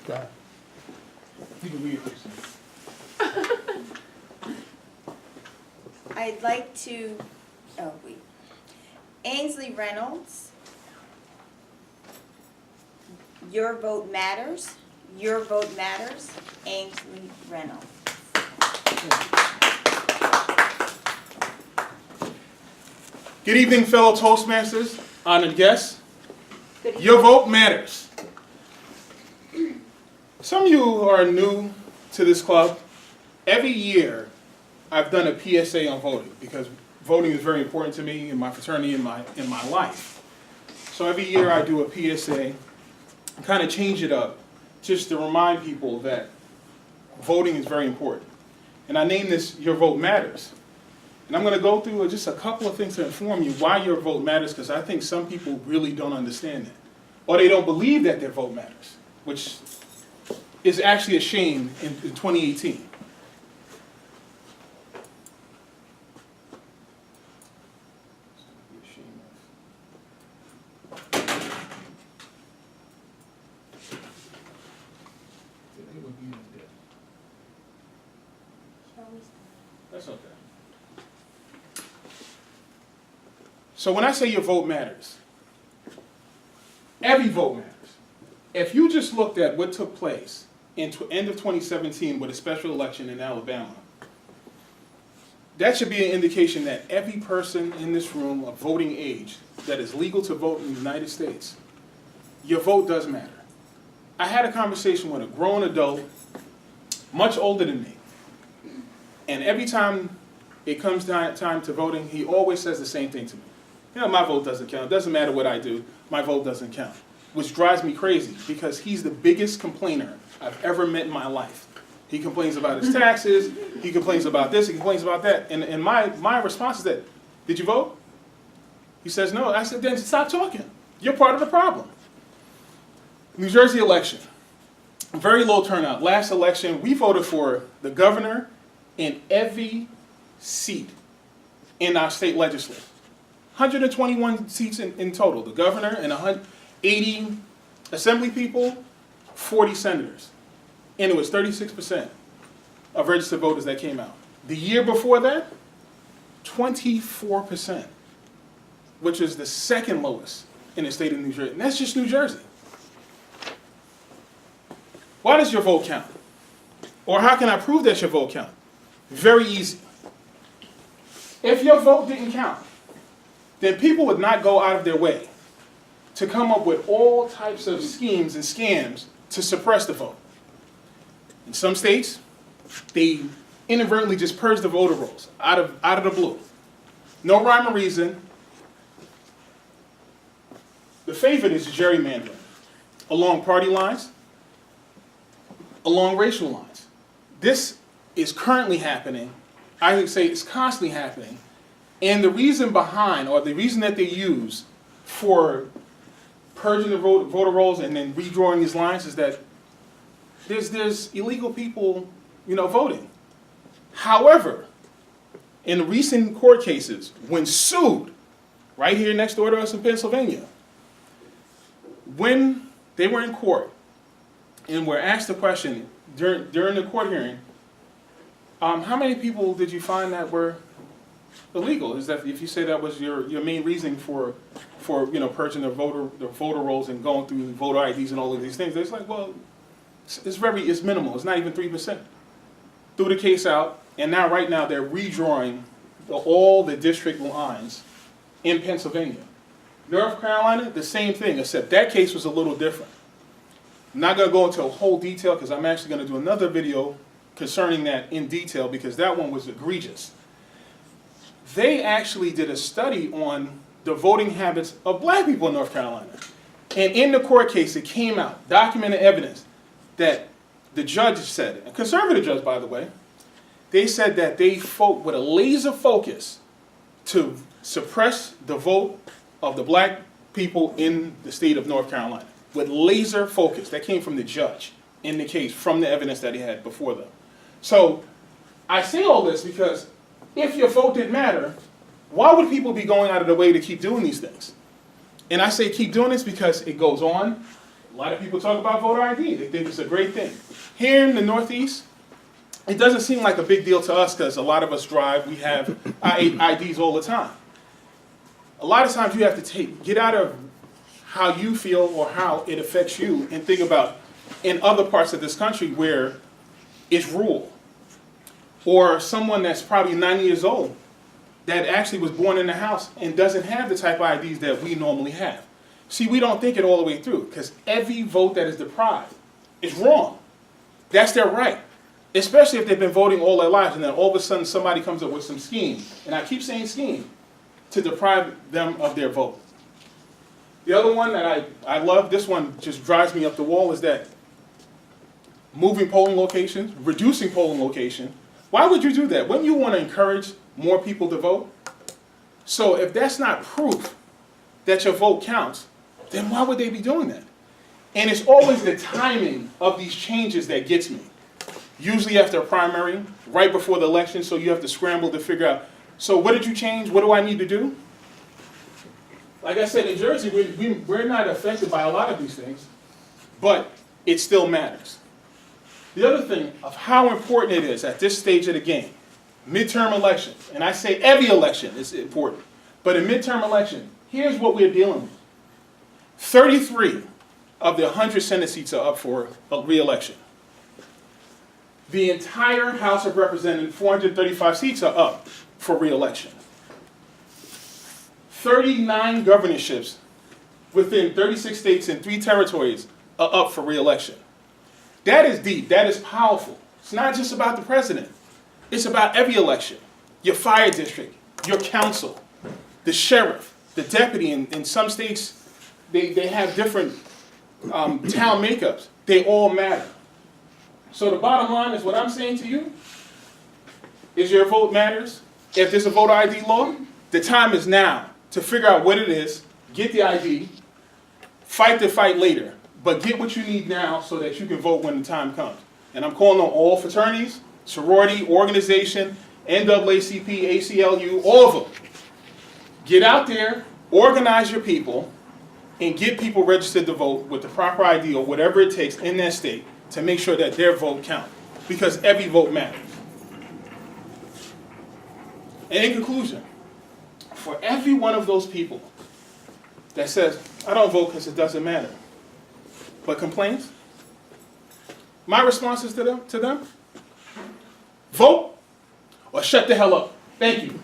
Go ahead. You can read it, please. I'd like to, Ainsley Reynolds, your vote matters, Ainsley Reynolds. Good evening, fellow Toastmasters, honored guests. Good evening. Your vote matters. Some of you are new to this club. Every year, I've done a PSA on voting because voting is very important to me in my fraternity, in my life. So every year I do a PSA, kind of change it up, just to remind people that voting is very important. And I named this Your Vote Matters. And I'm going to go through just a couple of things to inform you why your vote matters, because I think some people really don't understand that. Or they don't believe that their vote matters, which is actually a shame in 2018. That's okay. So when I say your vote matters, every vote matters. If you just looked at what took place in end of 2017 with a special election in Alabama, that should be an indication that every person in this room of voting age that is legal to vote in the United States, your vote does matter. I had a conversation with a grown adult, much older than me, and every time it comes time to voting, he always says the same thing to me. You know, my vote doesn't count. It doesn't matter what I do. My vote doesn't count. Which drives me crazy because he's the biggest complainer I've ever met in my life. He complains about his taxes. He complains about this. He complains about that. And my response is that, did you vote? He says, no. I said, then stop talking. You're part of the problem. New Jersey election. Very low turnout. Last election, we voted for the governor in every seat in our state legislature. 121 seats in total. The governor and 80 assembly people, 40 senators. And it was 36% of registered voters that came out. The year before that, 24%, which is the second lowest in the state of New Jersey. And that's just New Jersey. Why does your vote count? Or how can I prove that your vote counts? Very easy. If your vote didn't count, then people would not go out of their way to come up with all types of schemes and scams to suppress the vote. In some states, they inadvertently just purge the voter rolls out of the blue. No rhyme or reason. The favorite is gerrymandering along party lines, along racial lines. This is currently happening. I would say it's constantly happening. And the reason behind, or the reason that they use for purging the voter rolls and then redrawing these lines is that there's illegal people, voting. However, in recent court cases, when sued, right here next door to us in Pennsylvania, when they were in court and were asked the question during the court hearing, how many people did you find that were illegal? Is that if you say that was your main reason for purging the voter rolls and going through voter IDs and all of these things? It's like, well, it's minimal. It's not even 3%. Threw the case out, and right now they're redrawing all the district lines in Pennsylvania. North Carolina, the same thing, except that case was a little different. I'm not going to go into a whole detail because I'm actually going to do another video concerning that in detail because that one was egregious. They actually did a study on the voting habits of black people in North Carolina. And in the court case, it came out, documented evidence, that the judge said, a conservative judge, by the way, they said that they fought with a laser focus to suppress the vote of the black people in the state of North Carolina. With laser focus. That came from the judge in the case, from the evidence that he had before them. So I say all this because if your vote didn't matter, why would people be going out of their way to keep doing these things? And I say keep doing this because it goes on A lot of people talk about voter ID. They think it's a great thing. Here in the Northeast, it doesn't seem like a big deal to us because a lot of us drive. We have IDs all the time. A lot of times you have to get out of how you feel or how it affects you and think about in other parts of this country where it's rural. Or someone that's probably 90 years old that actually was born in the house and doesn't have the type of IDs that we normally have. See, we don't think it all the way through because every vote that is deprived is wrong. That's their right. Especially if they've been voting all their lives and then all of a sudden somebody comes up with some scheme, and I keep saying scheme, to deprive them of their vote. The other one that I love, this one just drives me up the wall, is that moving polling locations, reducing polling location. Why would you do that? Wouldn't you want to encourage more people to vote? So if that's not proof that your vote counts, then why would they be doing that? And it's always the timing of these changes that gets me. Usually after a primary, right before the election, so you have to scramble to figure out, so what did you change? What do I need to do? Like I said, in Jersey, we're not affected by a lot of these things, but it still matters. The other thing of how important it is at this stage of the game, midterm elections, and I say every election is important, but a midterm election, here's what we're dealing with. 33 of the 100 Senate seats are up for re-election. The entire House of Representatives, 435 seats, are up for re-election. 39 governorships within 36 states and 3 territories are up for re-election. That is deep. That is powerful. It's not just about the president. It's about every election. Your fire district, your council, the sheriff, the deputy. In some states, they have different town makeups. They all matter. So the bottom line is what I'm saying to you is your vote matters. If there's a voter ID law, the time is now to figure out what it is, get the ID, fight the fight later, but get what you need now so that you can vote when the time comes. And I'm calling on all fraternities, sorority, organization, NAACP, ACLU, all of them. Get out there, organize your people, and get people registered to vote with the proper ID or whatever it takes in their state to make sure that their vote counts. Because every vote matters. And in conclusion, for every one of those people that says, I don't vote because it doesn't matter, but complains, my response is to them, vote or shut the hell up. Thank you.